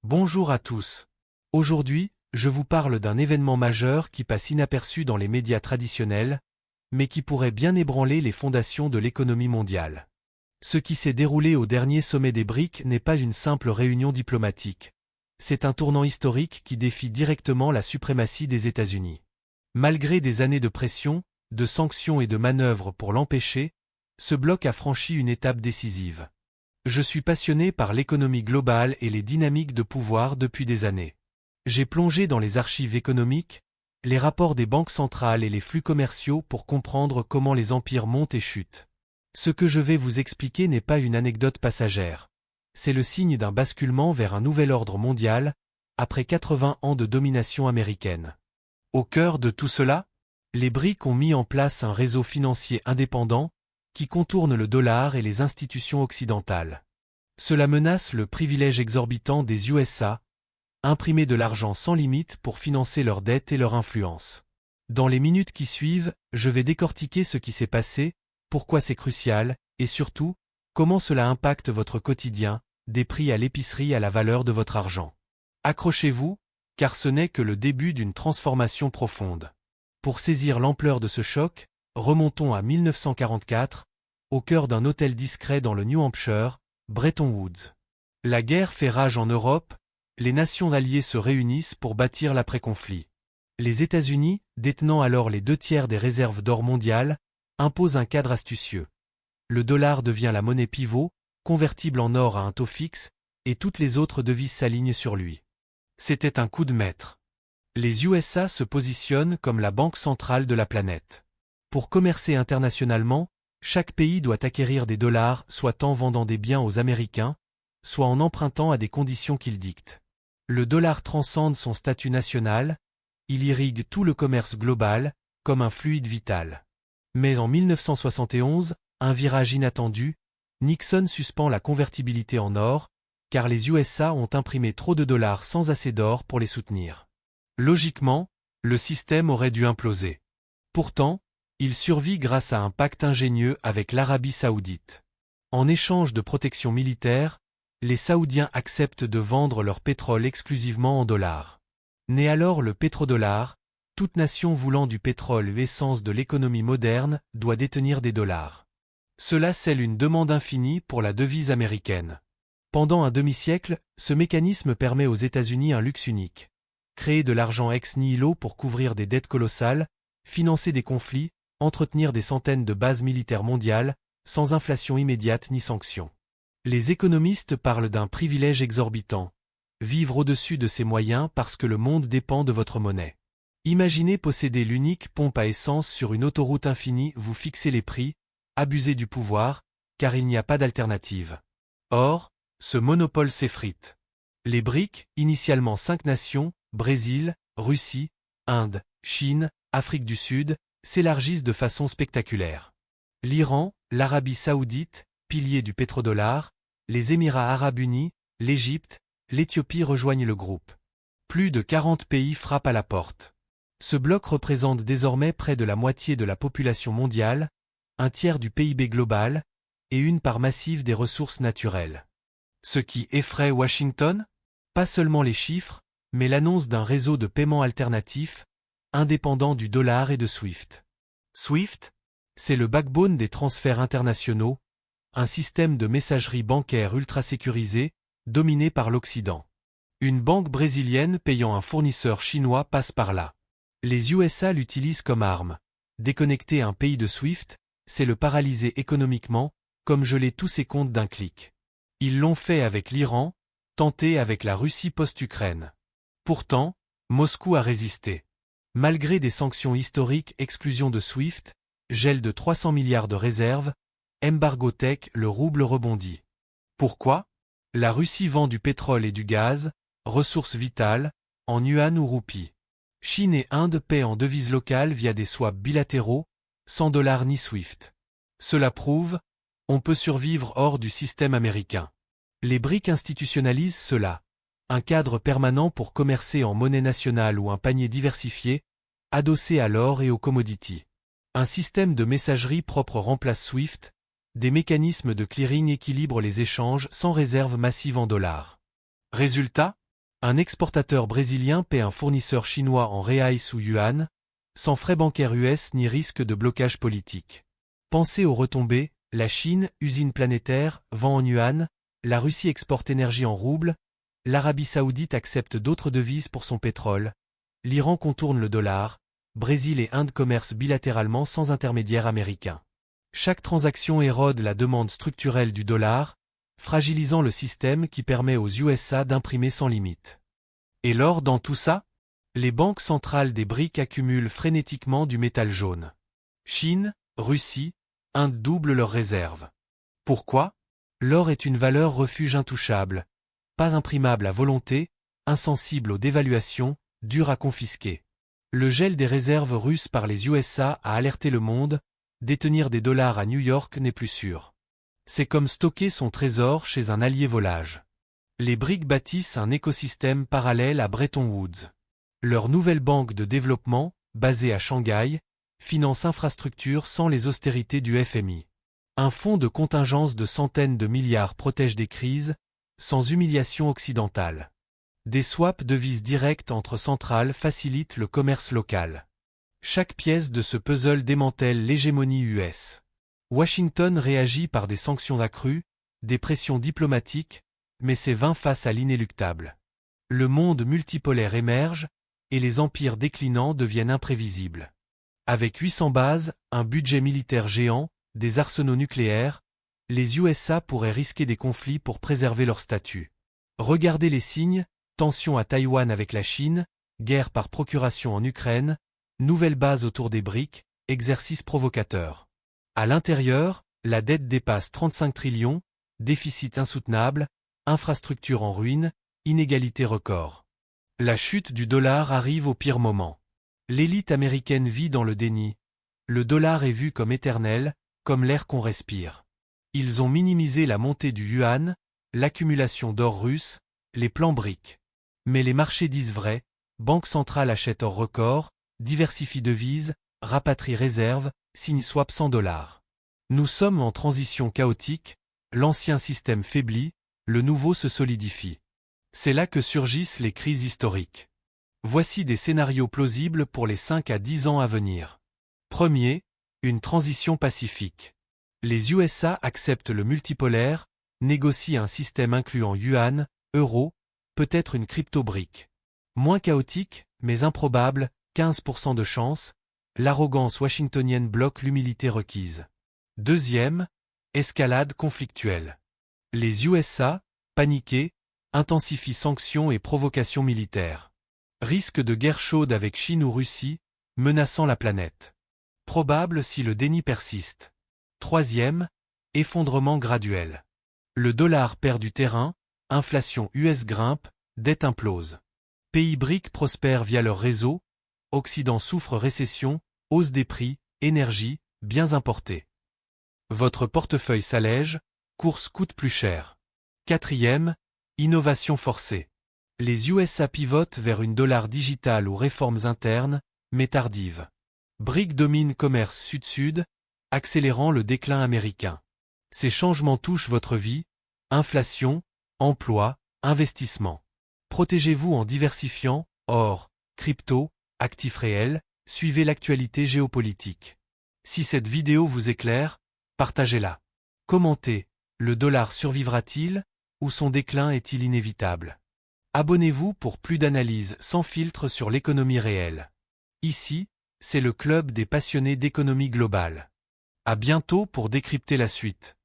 Bonjour à tous. Aujourd'hui, je vous parle d'un événement majeur qui passe inaperçu dans les médias traditionnels, mais qui pourrait bien ébranler les fondations de l'économie mondiale. Ce qui s'est déroulé au dernier sommet des BRICS n'est pas une simple réunion diplomatique. C'est un tournant historique qui défie directement la suprématie des États-Unis. Malgré des années de pression, de sanctions et de manœuvres pour l'empêcher, ce bloc a franchi une étape décisive. Je suis passionné par l'économie globale et les dynamiques de pouvoir depuis des années. J'ai plongé dans les archives économiques, les rapports des banques centrales et les flux commerciaux pour comprendre comment les empires montent et chutent. Ce que je vais vous expliquer n'est pas une anecdote passagère. C'est le signe d'un basculement vers un nouvel ordre mondial, après 80 ans de domination américaine. Au cœur de tout cela, les BRICS ont mis en place un réseau financier indépendant, qui contourne le dollar et les institutions occidentales. Cela menace le privilège exorbitant des USA, imprimer de l'argent sans limite pour financer leurs dettes et leur influence. Dans les minutes qui suivent, je vais décortiquer ce qui s'est passé, pourquoi c'est crucial, et surtout, comment cela impacte votre quotidien, des prix à l'épicerie à la valeur de votre argent. Accrochez-vous, car ce n'est que le début d'une transformation profonde. Pour saisir l'ampleur de ce choc, remontons à 1944, au cœur d'un hôtel discret dans le New Hampshire, Bretton Woods. La guerre fait rage en Europe, les nations alliées se réunissent pour bâtir l'après-conflit. Les États-Unis, détenant alors les 2/3 des réserves d'or mondiales, imposent un cadre astucieux. Le dollar devient la monnaie pivot, convertible en or à un taux fixe, et toutes les autres devises s'alignent sur lui. C'était un coup de maître. Les USA se positionnent comme la banque centrale de la planète. Pour commercer internationalement, chaque pays doit acquérir des dollars, soit en vendant des biens aux Américains, soit en empruntant à des conditions qu'ils dictent. Le dollar transcende son statut national, il irrigue tout le commerce global, comme un fluide vital. Mais en 1971, un virage inattendu, Nixon suspend la convertibilité en or, car les USA ont imprimé trop de dollars sans assez d'or pour les soutenir. Logiquement, le système aurait dû imploser. Pourtant, il survit grâce à un pacte ingénieux avec l'Arabie saoudite. En échange de protection militaire, les Saoudiens acceptent de vendre leur pétrole exclusivement en dollars. Naît alors le pétrodollar, toute nation voulant du pétrole essence de l'économie moderne doit détenir des dollars. Cela scelle une demande infinie pour la devise américaine. Pendant un demi-siècle, ce mécanisme permet aux États-Unis un luxe unique. Créer de l'argent ex nihilo pour couvrir des dettes colossales, financer des conflits, entretenir des centaines de bases militaires mondiales, sans inflation immédiate ni sanctions. Les économistes parlent d'un privilège exorbitant. Vivre au-dessus de ses moyens parce que le monde dépend de votre monnaie. Imaginez posséder l'unique pompe à essence sur une autoroute infinie, vous fixez les prix, abusez du pouvoir, car il n'y a pas d'alternative. Or, ce monopole s'effrite. Les BRICS, initialement 5 nations, Brésil, Russie, Inde, Chine, Afrique du Sud, s'élargissent de façon spectaculaire. L'Iran, l'Arabie saoudite, pilier du pétrodollar, les Émirats arabes unis, l'Égypte, l'Éthiopie rejoignent le groupe. Plus de 40 pays frappent à la porte. Ce bloc représente désormais près de la moitié de la population mondiale, un tiers du PIB global, et une part massive des ressources naturelles. Ce qui effraie Washington? Pas seulement les chiffres, mais l'annonce d'un réseau de paiement alternatif, indépendant du dollar et de SWIFT. SWIFT, c'est le backbone des transferts internationaux, un système de messagerie bancaire ultra sécurisé, dominé par l'Occident. Une banque brésilienne payant un fournisseur chinois passe par là. Les USA l'utilisent comme arme. Déconnecter un pays de SWIFT, c'est le paralyser économiquement, comme geler tous ses comptes d'un clic. Ils l'ont fait avec l'Iran, tenté avec la Russie post-Ukraine. Pourtant, Moscou a résisté. Malgré des sanctions historiques, exclusion de SWIFT, gel de 300 milliards de réserves, embargo tech, le rouble rebondit. Pourquoi? La Russie vend du pétrole et du gaz, ressources vitales, en yuan ou roupies. Chine et Inde paient en devises locales via des swaps bilatéraux, sans dollars ni SWIFT. Cela prouve, on peut survivre hors du système américain. Les BRICS institutionnalisent cela. Un cadre permanent pour commercer en monnaie nationale ou un panier diversifié, adossé à l'or et aux commodities. Un système de messagerie propre remplace SWIFT, des mécanismes de clearing équilibrent les échanges sans réserve massive en dollars. Résultat, Un exportateur brésilien paie un fournisseur chinois en reais ou yuan, sans frais bancaires US ni risque de blocage politique. Pensez aux retombées, la Chine, usine planétaire, vend en yuan, la Russie exporte énergie en roubles, l'Arabie Saoudite accepte d'autres devises pour son pétrole, l'Iran contourne le dollar, Brésil et Inde commercent bilatéralement sans intermédiaire américain. Chaque transaction érode la demande structurelle du dollar, fragilisant le système qui permet aux USA d'imprimer sans limite. Et l'or dans tout ça? Les banques centrales des BRICS accumulent frénétiquement du métal jaune. Chine, Russie, Inde doublent leurs réserves. Pourquoi? L'or est une valeur refuge intouchable, pas imprimable à volonté, insensible aux dévaluations, dur à confisquer. Le gel des réserves russes par les USA a alerté le monde, détenir des dollars à New York n'est plus sûr. C'est comme stocker son trésor chez un allié volage. Les BRICS bâtissent un écosystème parallèle à Bretton Woods. Leur nouvelle banque de développement, basée à Shanghai, finance infrastructures sans les austérités du FMI. Un fonds de contingence de centaines de milliards protège des crises, sans humiliation occidentale. Des swaps devises directes entre centrales facilitent le commerce local. Chaque pièce de ce puzzle démantèle l'hégémonie US. Washington réagit par des sanctions accrues, des pressions diplomatiques, mais c'est vain face à l'inéluctable. Le monde multipolaire émerge, et les empires déclinants deviennent imprévisibles. Avec 800 bases, un budget militaire géant, des arsenaux nucléaires, les USA pourraient risquer des conflits pour préserver leur statut. Regardez les signes, tension à Taïwan avec la Chine, guerre par procuration en Ukraine, nouvelle base autour des BRICS, exercice provocateur. À l'intérieur, la dette dépasse 35 trillions, déficit insoutenable, infrastructures en ruine, inégalité record. La chute du dollar arrive au pire moment. L'élite américaine vit dans le déni. Le dollar est vu comme éternel, comme l'air qu'on respire. Ils ont minimisé la montée du yuan, l'accumulation d'or russe, les plans BRICS. Mais les marchés disent vrai, banque centrale achète or record, diversifie devises, rapatrie réserves, signe swap $100. Nous sommes en transition chaotique, l'ancien système faiblit, le nouveau se solidifie. C'est là que surgissent les crises historiques. Voici des scénarios plausibles pour les 5 à 10 ans à venir. Premier, une transition pacifique. Les USA acceptent le multipolaire, négocient un système incluant yuan, euro, peut-être une crypto-brique. Moins chaotique, mais improbable, 15% de chance, l'arrogance washingtonienne bloque l'humilité requise. Deuxième, escalade conflictuelle. Les USA, paniqués, intensifient sanctions et provocations militaires. Risque de guerre chaude avec Chine ou Russie, menaçant la planète. Probable si le déni persiste. Troisième, effondrement graduel. Le dollar perd du terrain, inflation US grimpe, dette implose. Pays BRICS prospèrent via leur réseau, Occident souffre récession, hausse des prix, énergie, biens importés. Votre portefeuille s'allège, courses coûtent plus cher. Quatrième, innovation forcée. Les USA pivotent vers une dollar digitale ou réformes internes, mais tardives. BRICS domine commerce sud-sud, accélérant le déclin américain. Ces changements touchent votre vie, inflation, emploi, investissement. Protégez-vous en diversifiant, or, crypto, actifs réels, suivez l'actualité géopolitique. Si cette vidéo vous éclaire, partagez-la. Commentez, le dollar survivra-t-il, ou son déclin est-il inévitable? Abonnez-vous pour plus d'analyses sans filtre sur l'économie réelle. Ici, c'est le club des passionnés d'économie globale. À bientôt pour décrypter la suite.